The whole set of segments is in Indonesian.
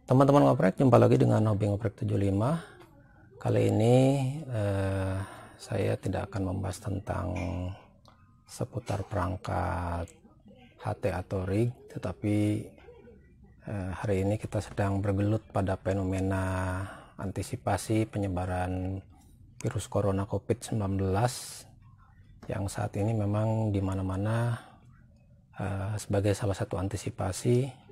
Teman-teman ngoprek, jumpa lagi dengan Hobi Ngoprek 75. Kali ini saya tidak akan membahas tentang seputar perangkat HT atau rig, tetapi hari ini kita sedang bergelut pada fenomena antisipasi penyebaran virus corona COVID-19 yang saat ini memang di mana-mana sebagai salah satu antisipasi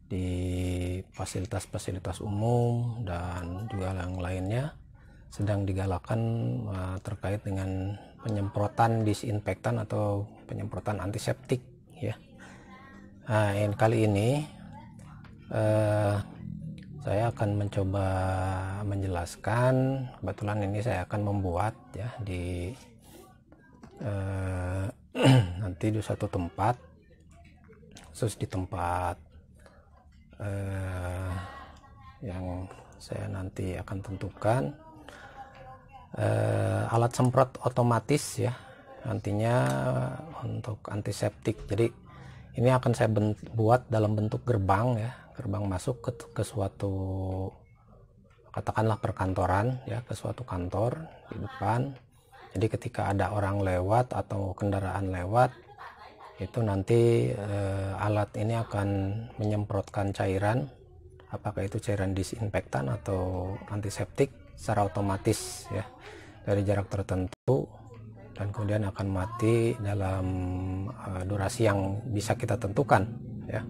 di fasilitas-fasilitas umum dan juga yang lainnya sedang digalakan terkait dengan penyemprotan disinfektan atau penyemprotan antiseptik ya. Nah, kali ini saya akan mencoba menjelaskan, kebetulan ini saya akan membuat ya di nanti di satu tempat, khusus di tempat yang saya nanti akan tentukan, alat semprot otomatis ya, nantinya untuk antiseptik. Jadi ini akan saya buat dalam bentuk gerbang ya, gerbang masuk ke suatu, katakanlah perkantoran ya, ke suatu kantor di depan. Jadi ketika ada orang lewat atau kendaraan lewat, itu nanti alat ini akan menyemprotkan cairan, apakah itu cairan disinfektan atau antiseptik secara otomatis ya, dari jarak tertentu, dan kemudian akan mati dalam durasi yang bisa kita tentukan ya.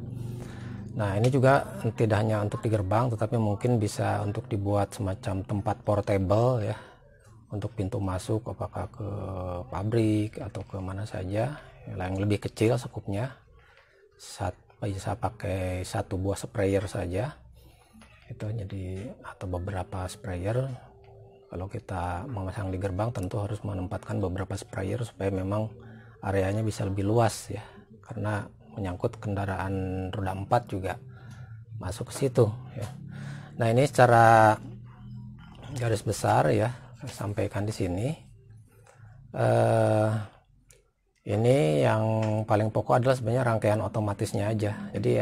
Nah, ini juga tidak hanya untuk di gerbang, tetapi mungkin bisa untuk dibuat semacam tempat portable ya, untuk pintu masuk, apakah ke pabrik atau ke mana saja yang lebih kecil sekupnya, bisa pakai satu buah sprayer saja itu, jadi atau beberapa sprayer. Kalau kita memasang di gerbang tentu harus menempatkan beberapa sprayer supaya memang areanya bisa lebih luas ya, karena menyangkut kendaraan roda 4 juga masuk ke situ ya. Nah, ini secara garis besar ya saya sampaikan di sini. Ini yang paling pokok adalah sebenarnya rangkaian otomatisnya aja. Jadi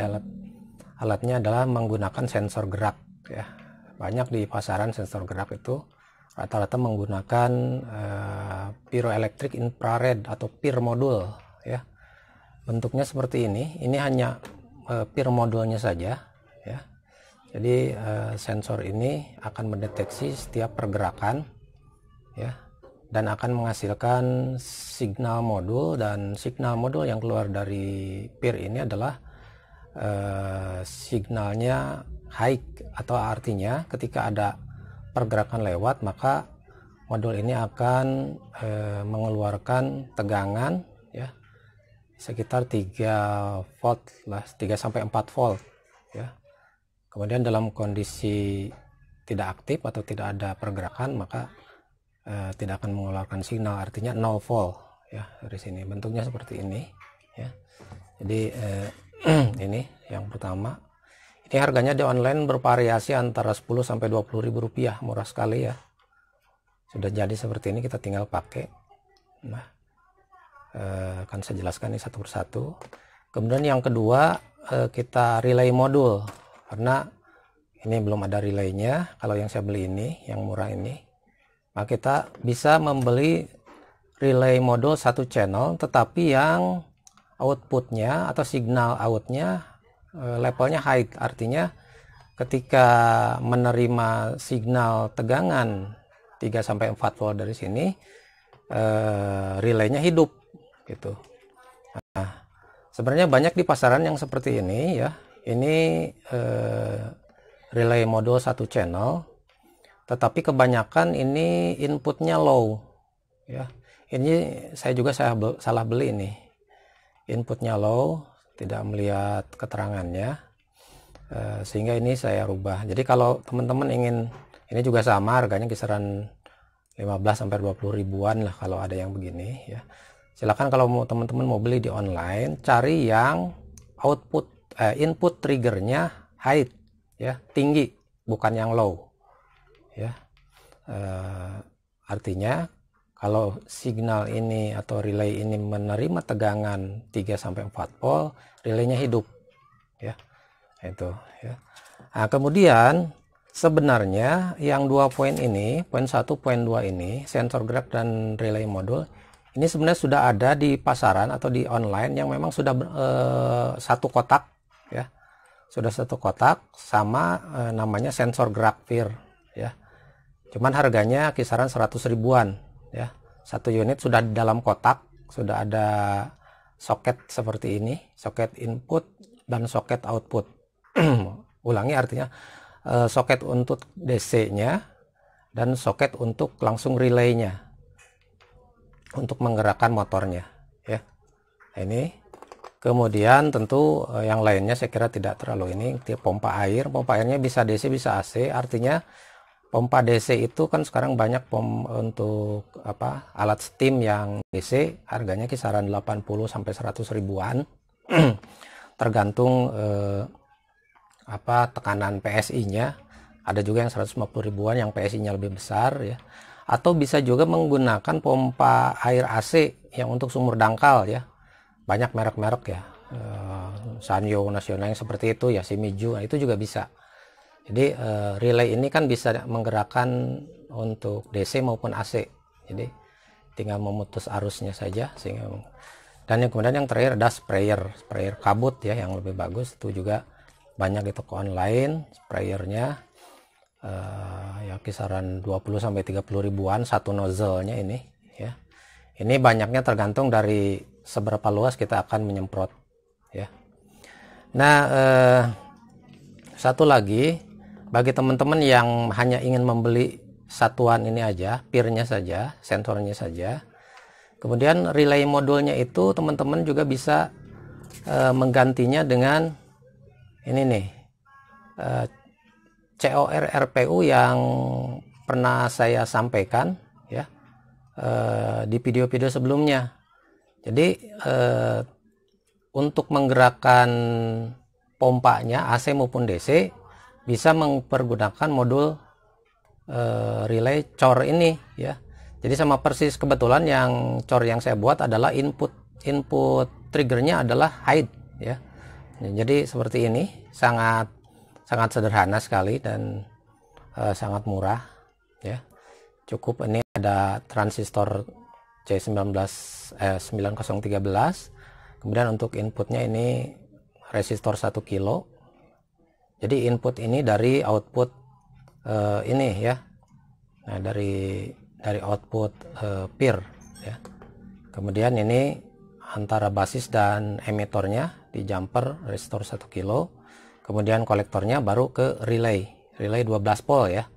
alatnya adalah menggunakan sensor gerak ya. Banyak di pasaran sensor gerak itu rata-rata menggunakan pyroelectric infrared atau PIR modul ya. Bentuknya seperti ini. Ini hanya PIR modulnya saja ya. Jadi sensor ini akan mendeteksi setiap pergerakan ya, dan akan menghasilkan signal modul, dan signal modul yang keluar dari PIR ini adalah signalnya high, atau artinya ketika ada pergerakan lewat maka modul ini akan mengeluarkan tegangan ya sekitar 3 volt lah, 3 sampai 4 volt ya. Kemudian dalam kondisi tidak aktif atau tidak ada pergerakan maka tidak akan mengeluarkan signal, artinya 0 volt ya. Dari sini bentuknya seperti ini ya. Jadi ini yang pertama. Ini harganya di online bervariasi antara 10 sampai 20 ribu rupiah, murah sekali ya. Sudah jadi seperti ini, kita tinggal pakai. Nah, akan saya jelaskan ini satu persatu. Kemudian yang kedua, kita relay modul, karena ini belum ada relaynya. Kalau yang saya beli ini, yang murah ini, maka kita bisa membeli relay modul satu channel, tetapi yang outputnya atau signal outnya levelnya high, artinya ketika menerima signal tegangan 3 sampai 4 volt dari sini, relaynya hidup gitu. Nah, sebenarnya banyak di pasaran yang seperti ini ya. Ini relay modul satu channel, tetapi kebanyakan ini inputnya low ya. Ini saya juga salah beli ini, inputnya low, tidak melihat keterangannya, sehingga ini saya rubah. Jadi kalau teman-teman ingin, ini juga sama harganya kisaran 15 sampai 20 ribuan lah kalau ada yang begini ya. Silakan kalau mau teman-teman mau beli di online, cari yang input triggernya high ya, tinggi, bukan yang low ya. Artinya kalau signal ini atau relay ini menerima tegangan 3 sampai 4 volt, relaynya hidup ya. Itu ya. Nah, kemudian sebenarnya yang 2 poin ini, poin 1, poin 2 ini, sensor gerak dan relay modul, ini sebenarnya sudah ada di pasaran atau di online yang memang sudah satu kotak ya. Sudah satu kotak sama namanya sensor gerak VIR ya. Cuman harganya kisaran 100 ribuan ya. Satu unit sudah di dalam kotak, sudah ada soket seperti ini, soket input dan soket output. Ulangi, artinya soket untuk DC-nya dan soket untuk langsung relay-nya untuk menggerakkan motornya ya. Nah, ini kemudian tentu yang lainnya saya kira tidak terlalu ini. Pompa airnya bisa DC bisa AC, artinya pompa DC itu kan sekarang banyak untuk alat steam yang DC harganya kisaran 80 sampai 100 ribuan tergantung tekanan PSI-nya. Ada juga yang 150 ribuan yang PSI-nya lebih besar ya. Atau bisa juga menggunakan pompa air AC yang untuk sumur dangkal ya. Banyak merek-merek ya, Sanyo nasional yang seperti itu ya, Shimizu, nah itu juga bisa. Jadi relay ini kan bisa menggerakkan untuk DC maupun AC, jadi tinggal memutus arusnya saja sehingga. Dan yang kemudian yang terakhir ada sprayer kabut ya, yang lebih bagus, itu juga banyak di toko online. Sprayernya ya kisaran 20 sampai 30 ribuan satu nozzle-nya ini ya. Ini banyaknya tergantung dari seberapa luas kita akan menyemprot ya. Nah, satu lagi bagi teman-teman yang hanya ingin membeli satuan ini aja, PIR-nya saja, sensornya saja, kemudian relay modulnya itu teman-teman juga bisa menggantinya dengan ini nih, COR RPU yang pernah saya sampaikan ya di video-video sebelumnya. Jadi untuk menggerakkan pompanya AC maupun DC bisa mempergunakan modul relay COR ini ya. Jadi sama persis, kebetulan yang COR yang saya buat adalah input triggernya adalah hide ya. Jadi seperti ini, sangat sederhana sekali dan sangat murah ya. Cukup ini ada transistor C9013, kemudian untuk inputnya ini resistor 1 kilo. Jadi input ini dari output ini ya, nah dari output PIR ya. Kemudian ini antara basis dan emitornya di jumper resistor 1 kilo, kemudian kolektornya baru ke relay 12 volt ya.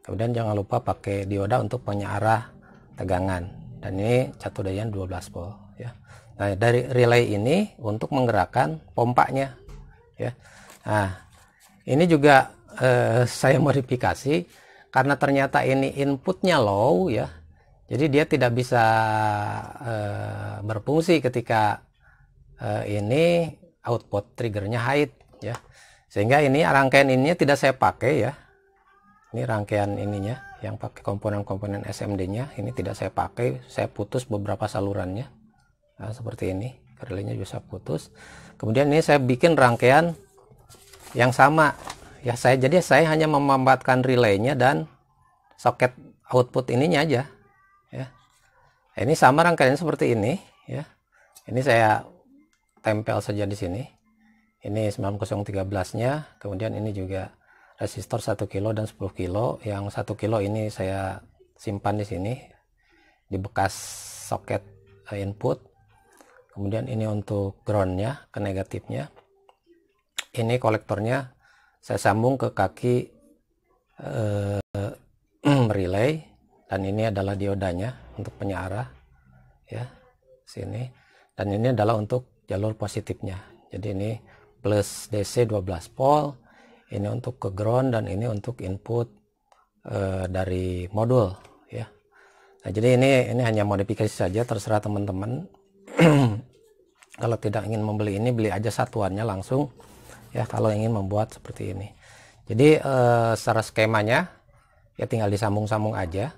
Kemudian jangan lupa pakai dioda untuk penyearah tegangan. Dan ini catu daya 12 volt ya. Nah, dari relay ini untuk menggerakkan pompanya ya. Nah, ini juga saya modifikasi karena ternyata ini inputnya low ya. Jadi dia tidak bisa berfungsi ketika ini output triggernya high ya. Sehingga ini rangkaian ininya tidak saya pakai ya. Ini rangkaian ininya yang pakai komponen-komponen SMD-nya ini tidak saya pakai, saya putus beberapa salurannya. Nah, seperti ini, relaynya bisa putus. Kemudian ini saya bikin rangkaian yang sama. Ya jadi saya hanya memanfaatkan relaynya dan soket output ininya aja. Ya. Ini sama rangkaiannya seperti ini. Ya. Ini saya tempel saja di sini. Ini 9013-nya, kemudian ini juga resistor 1 kilo dan 10 kilo. Yang 1 kilo ini saya simpan di sini di bekas soket input. Kemudian ini untuk groundnya, ke negatifnya. Ini kolektornya saya sambung ke kaki relay, dan ini adalah diodanya untuk penyearah ya, sini. Dan ini adalah untuk jalur positifnya. Jadi ini plus DC 12 volt, ini untuk ke ground, dan ini untuk input dari modul ya. Nah, jadi ini hanya modifikasi saja, terserah teman-teman. Kalau tidak ingin membeli ini, beli aja satuannya langsung ya, kalau ingin membuat seperti ini. Jadi secara skemanya ya tinggal disambung-sambung aja.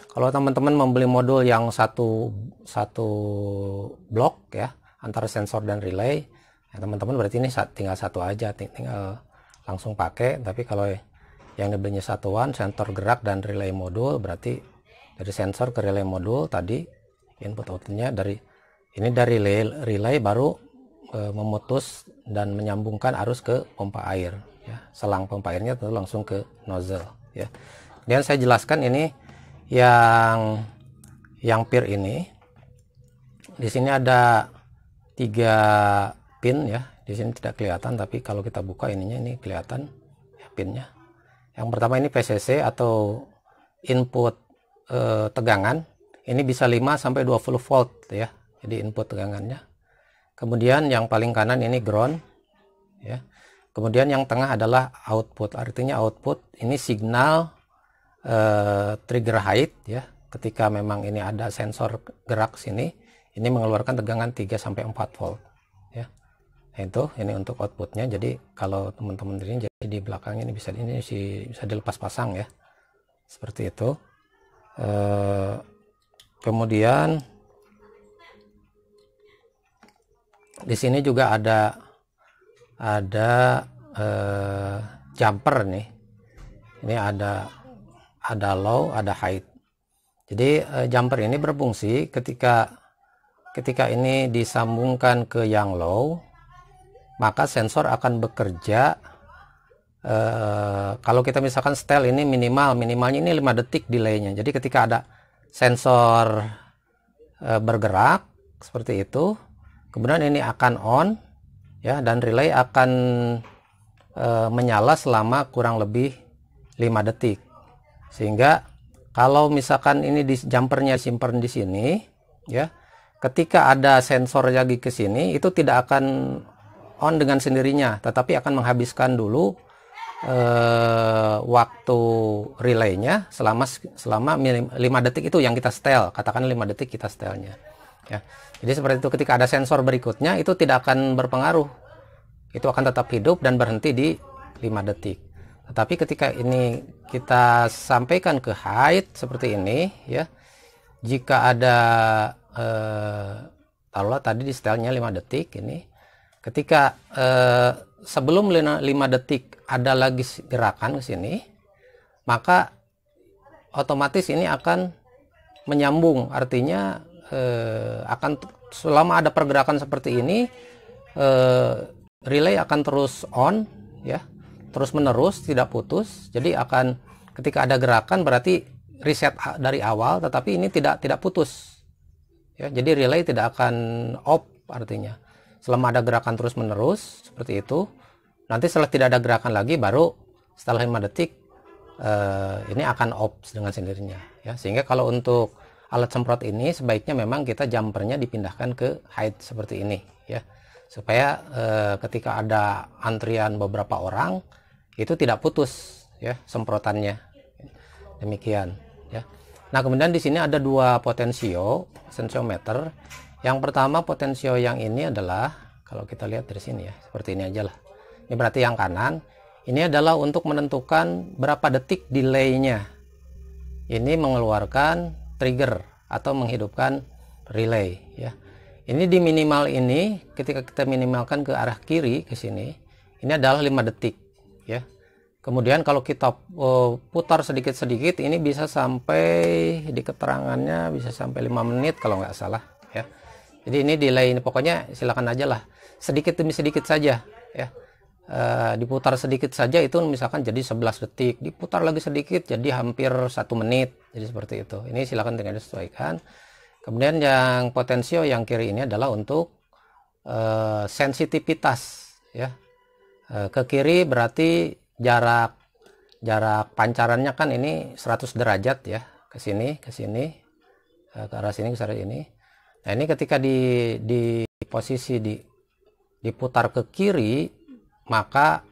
Kalau teman-teman membeli modul yang satu blok ya, antara sensor dan relay, ya teman-teman berarti ini tinggal satu aja, tinggal langsung pakai. Tapi kalau yang dibelinya satuan, sensor gerak dan relay modul, berarti dari sensor ke relay modul tadi input outputnya dari relay baru memutus dan menyambungkan arus ke pompa air ya. Selang pompa airnya tentu langsung ke nozzle ya. Kemudian saya jelaskan ini yang pir ini. Di sini ada 3 pin ya. Di sini tidak kelihatan, tapi kalau kita buka ininya, ini kelihatan ya, pinnya. Yang pertama ini PCC atau input tegangan. Ini bisa 5 sampai 20 volt ya. Jadi input tegangannya. Kemudian yang paling kanan ini ground ya. Kemudian yang tengah adalah output. Artinya output ini signal trigger height ya. Ketika memang ini ada sensor gerak sini, ini mengeluarkan tegangan 3 sampai 4 volt ya. Nah, ini untuk outputnya. Jadi kalau teman-teman ini jadi di belakang ini bisa dilepas pasang ya. Seperti itu. Kemudian di sini juga ada jumper nih. Ini ada low, ada high. Jadi jumper ini berfungsi ketika ini disambungkan ke yang low, maka sensor akan bekerja. Kalau kita misalkan setel ini minimalnya ini 5 detik delaynya. Jadi ketika ada sensor bergerak seperti itu, kemudian ini akan on ya, dan relay akan menyala selama kurang lebih 5 detik. Sehingga kalau misalkan ini di jumpernya simpan di sini ya, ketika ada sensor lagi ke sini, itu tidak akan on dengan sendirinya, tetapi akan menghabiskan dulu waktu relaynya selama 5 detik itu yang kita setel. Katakan 5 detik kita setelnya ya. Jadi seperti itu, ketika ada sensor berikutnya itu tidak akan berpengaruh, itu akan tetap hidup dan berhenti di 5 detik. Tetapi ketika ini kita sampaikan ke height seperti ini ya, jika ada taruhlah tadi di setelnya 5 detik ini, ketika sebelum 5 detik ada lagi gerakan ke sini, maka otomatis ini akan menyambung. Artinya akan selama ada pergerakan seperti ini, relay akan terus on ya, terus menerus, tidak putus. Jadi akan ketika ada gerakan berarti reset dari awal, tetapi ini tidak putus ya. Jadi relay tidak akan off, artinya selama ada gerakan terus menerus seperti itu. Nanti setelah tidak ada gerakan lagi, baru setelah 5 detik ini akan off dengan sendirinya ya. Sehingga kalau untuk alat semprot ini sebaiknya memang kita jumpernya dipindahkan ke height seperti ini ya, supaya ketika ada antrian beberapa orang itu tidak putus ya semprotannya. Demikian ya. Nah, kemudian di sini ada 2 potensiometer. Yang pertama potensio yang ini adalah, kalau kita lihat dari sini ya, seperti ini aja lah. Ini berarti yang kanan. Ini adalah untuk menentukan berapa detik delaynya. Ini mengeluarkan trigger atau menghidupkan relay ya. Ini di minimal ini, ketika kita minimalkan ke arah kiri ke sini, ini adalah 5 detik ya. Kemudian kalau kita putar sedikit-sedikit, ini bisa sampai, di keterangannya bisa sampai 5 menit kalau nggak salah ya. Jadi ini delay ini pokoknya silakan aja lah, sedikit demi sedikit saja ya. Diputar sedikit saja itu misalkan jadi 11 detik, diputar lagi sedikit jadi hampir 1 menit. Jadi seperti itu. Ini silakan dengan disesuaikan. Kemudian yang potensio yang kiri ini adalah untuk sensitivitas ya. Ke kiri berarti jarak pancarannya kan ini 100 derajat ya, ke sini ke arah sini ke arah ini. Nah, ini ketika di posisi diputar ke kiri, maka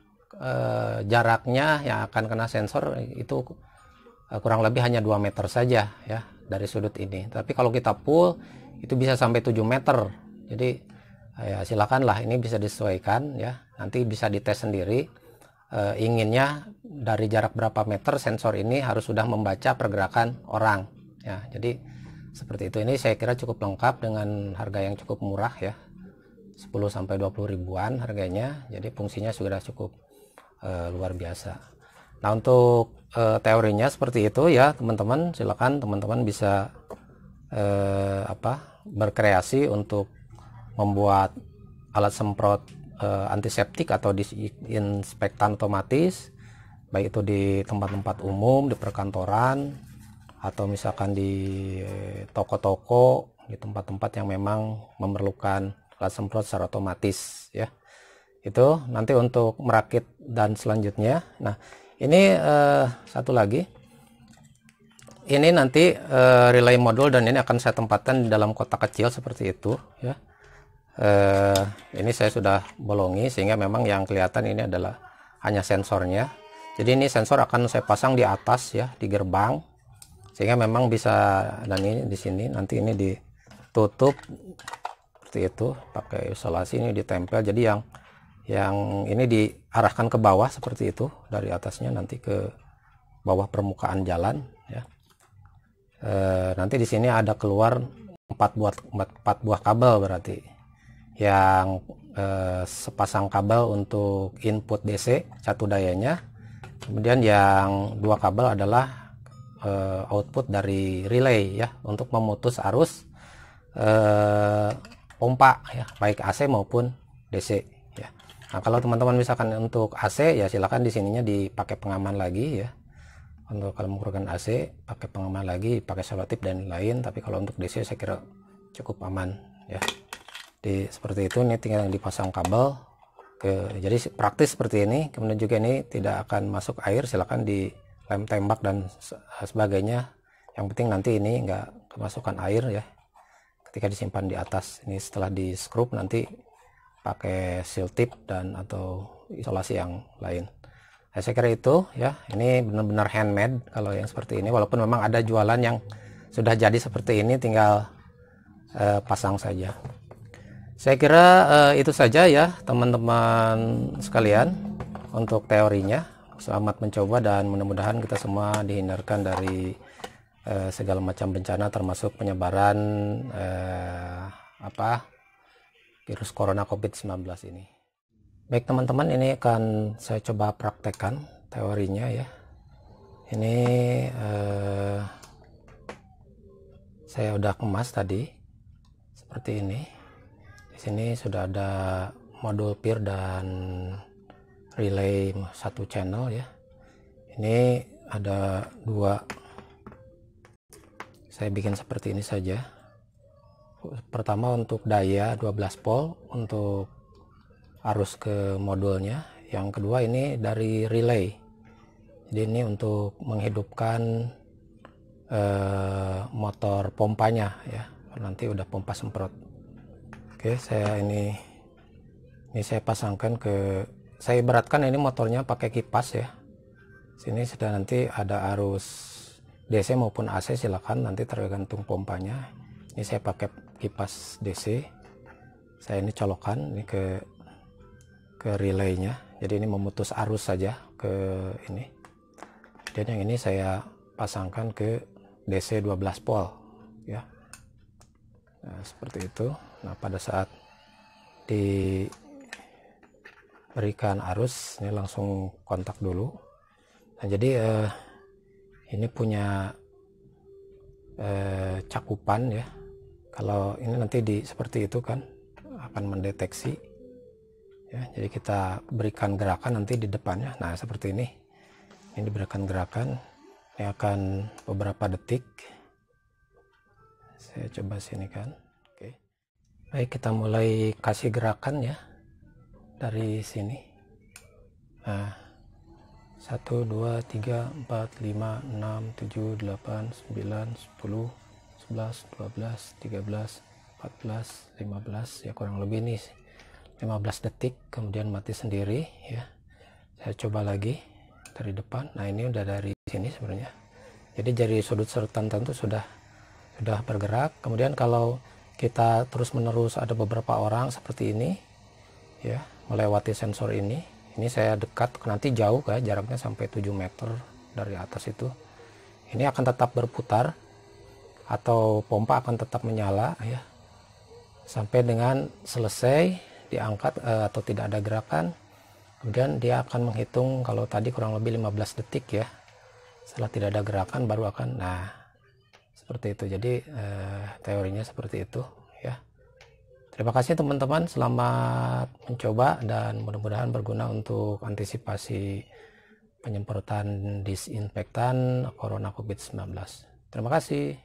jaraknya yang akan kena sensor itu kurang lebih hanya 2 meter saja ya dari sudut ini. Tapi kalau kita pull itu bisa sampai 7 meter. Jadi ya silakanlah, ini bisa disesuaikan ya. Nanti bisa dites sendiri. Inginnya dari jarak berapa meter sensor ini harus sudah membaca pergerakan orang ya. Jadi seperti itu. Ini saya kira cukup lengkap dengan harga yang cukup murah ya, 10 sampai 20 ribuan harganya. Jadi fungsinya sudah cukup luar biasa. Nah, untuk teorinya seperti itu ya teman-teman, silakan teman-teman bisa berkreasi untuk membuat alat semprot antiseptik atau disinfektan otomatis, baik itu di tempat-tempat umum, di perkantoran, atau misalkan di toko-toko, di tempat-tempat yang memang memerlukan alat semprot secara otomatis ya. Itu nanti untuk merakit dan selanjutnya. Nah, ini satu lagi. Ini nanti relay modul, dan ini akan saya tempatkan di dalam kotak kecil seperti itu ya. Ini saya sudah bolongi sehingga memang yang kelihatan ini adalah hanya sensornya. Jadi ini sensor akan saya pasang di atas ya, di gerbang, sehingga memang bisa, dan ini di sini nanti ini ditutup seperti itu pakai isolasi, ini ditempel. Jadi yang ini diarahkan ke bawah seperti itu, dari atasnya nanti ke bawah permukaan jalan ya. Nanti di sini ada keluar 4 buah kabel, berarti yang sepasang kabel untuk input DC satu dayanya, kemudian yang 2 kabel adalah output dari relay ya, untuk memutus arus pompa ya, baik AC maupun DC ya. Nah, kalau teman-teman misalkan untuk AC ya silakan di sininya dipakai pengaman lagi ya. Untuk kalau menggunakan AC pakai pengaman lagi, pakai selotip dan lain. Tapi kalau untuk DC saya kira cukup aman ya. Seperti itu, ini tinggal dipasang kabel jadi praktis seperti ini. Kemudian juga ini tidak akan masuk air, silakan dilem tembak dan sebagainya. Yang penting nanti ini enggak kemasukan air ya ketika disimpan di atas. Ini setelah di skrup nanti pakai seal tip dan atau isolasi yang lain. Nah, saya kira itu ya, ini benar-benar handmade kalau yang seperti ini, walaupun memang ada jualan yang sudah jadi seperti ini, tinggal pasang saja. Saya kira itu saja ya teman-teman sekalian untuk teorinya. Selamat mencoba dan mudah-mudahan kita semua dihindarkan dari segala macam bencana, termasuk penyebaran virus corona COVID-19 ini. Baik teman-teman, ini akan saya coba praktekkan teorinya ya. Ini saya udah kemas tadi seperti ini. Di sini sudah ada modul PIR dan relay 1 channel ya. Ini ada 2. Saya bikin seperti ini saja. Pertama untuk daya 12 volt untuk arus ke modulnya. Yang kedua ini dari relay. Jadi ini untuk menghidupkan motor pompanya ya. Nanti udah pompa semprot. Oke, ini saya pasangkan saya ibaratkan ini motornya pakai kipas ya. Sini sudah nanti ada arus DC maupun AC, silakan nanti tergantung pompanya. Ini saya pakai kipas DC. Saya ini colokan ini ke relaynya, jadi ini memutus arus saja ke ini. Dan yang ini saya pasangkan ke DC 12 volt ya. Nah, seperti itu. Nah, pada saat diberikan arus ini langsung kontak dulu. Nah, jadi ini punya cakupan ya. Kalau ini nanti seperti itu kan akan mendeteksi ya, jadi kita berikan gerakan nanti di depannya. Nah, seperti ini diberikan gerakan, ini akan beberapa detik. Saya coba sini kan. Oke, baik, kita mulai kasih gerakan ya dari sini. Nah, 1 2 3 4 5 6 7 8 9 10 11 12 13 14 15 ya, kurang lebih nih 15 detik, kemudian mati sendiri ya. Saya coba lagi dari depan. Nah, ini udah dari sini sebenarnya. Jadi dari sudut tertentu sudah bergerak. Kemudian kalau kita terus menerus ada beberapa orang seperti ini ya, melewati sensor ini saya dekat, nanti jauh ya, jaraknya sampai 7 meter dari atas itu. Ini akan tetap berputar atau pompa akan tetap menyala ya, sampai dengan selesai diangkat atau tidak ada gerakan. Kemudian dia akan menghitung, kalau tadi kurang lebih 15 detik ya, setelah tidak ada gerakan baru akan, nah seperti itu. Jadi teorinya seperti itu ya. Terima kasih teman-teman, selamat mencoba dan mudah-mudahan berguna untuk antisipasi penyemprotan disinfektan corona COVID-19. Terima kasih.